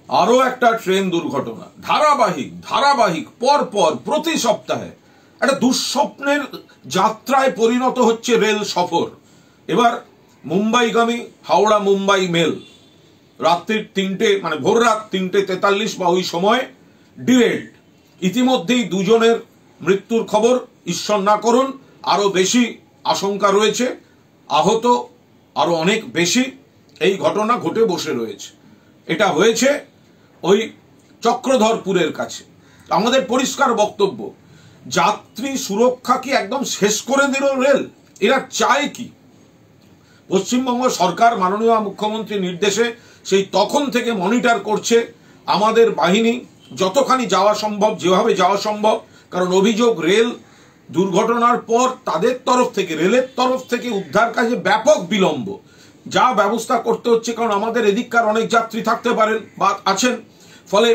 আরো একটা ট্রেন দুর্ঘটনা, ধারাবাহিক পর প্রতি সপ্তাহে একটা দুঃস্বপ্নের যাত্রায় পরিণত হচ্ছে রেল সফর। এবার মুম্বাইগামী হাওড়া মুম্বাই মেল রাত্রির 3টে মানে ভোর রাত 3:43 বা ওই সময় ডিরেল্ড। ইতিমধ্যেই দুজনের মৃত্যুর খবর, ঈশ্বর না করুন আরো বেশি আশঙ্কা রয়েছে, আহত আরো অনেক বেশি। এই ঘটনা ঘটে বসে রয়েছে। এটা হয়েছে ওই চক্রধরপুরের কাছে। আমাদের পরিষ্কার বক্তব্য, যাত্রী সুরক্ষা কি একদম শেষ করে দিল রেল? এরা চায় কি? পশ্চিমবঙ্গ সরকার মাননীয় মুখ্যমন্ত্রীর নির্দেশে সেই তখন থেকে মনিটর করছে আমাদের বাহিনী যতখানি যাওয়া সম্ভব, যেভাবে যাওয়া সম্ভব। কারণ অভিযোগ রেল দুর্ঘটনার পর তাদের তরফ থেকে, রেলের তরফ থেকে উদ্ধার কাজে ব্যাপক বিলম্ব। যা ব্যবস্থা করতে হচ্ছে, কারণ আমাদের এদিককার অনেক যাত্রী থাকতে পারেন বা আছেন, ফলে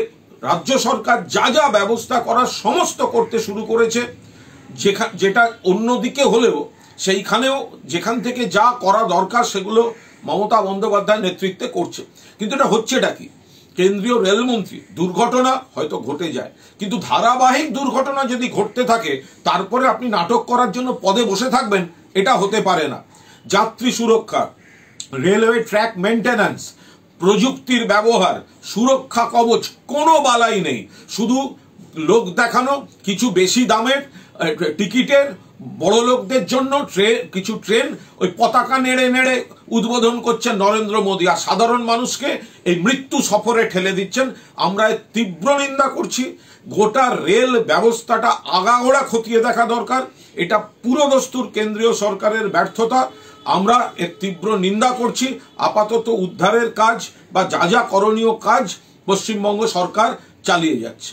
রাজ্য সরকার যা ব্যবস্থা করার সমস্ত করতে শুরু করেছে। যেটা অন্যদিকে হলেও সেইখানেও যেখান থেকে যা করা দরকার সেগুলো মমতা বন্দ্যোপাধ্যায়ের নেতৃত্বে করছে। কিন্তু এটা হচ্ছেটা কি? কেন্দ্রীয় রেলমন্ত্রী, দুর্ঘটনা হয়তো ঘটে যায়, কিন্তু ধারাবাহিক দুর্ঘটনা যদি ঘটতে থাকে তারপরে আপনি নাটক করার জন্য পদে বসে থাকবেন, এটা হতে পারে না। যাত্রী সুরক্ষা, রেলওয়ে ট্র্যাক মেইনটেন্যান্স, প্রযুক্তির ব্যবহার, সুরক্ষা কবচ, কোনো বালাই নেই। শুধু লোক দেখানো, কিছু বেশি দামের টিকিটের বড় লোকদের জন্য কিছু ট্রেন ওই পতাকা নেড়ে উদ্বোধন করছেন নরেন্দ্র মোদী, আর সাধারণ মানুষকে এই মৃত্যু সফরে ঠেলে দিচ্ছেন। আমরা তীব্র নিন্দা করছি। গোটা রেল ব্যবস্থাটা আগাগোড়া খতিয়ে দেখা দরকার। এটা পুরোদস্তুর কেন্দ্রীয় সরকারের ব্যর্থতা। আমরা এর তীব্র নিন্দা করছি। আপাতত উদ্ধারের কাজ বা যা করণীয় কাজ পশ্চিমবঙ্গ সরকার চালিয়ে যাচ্ছে।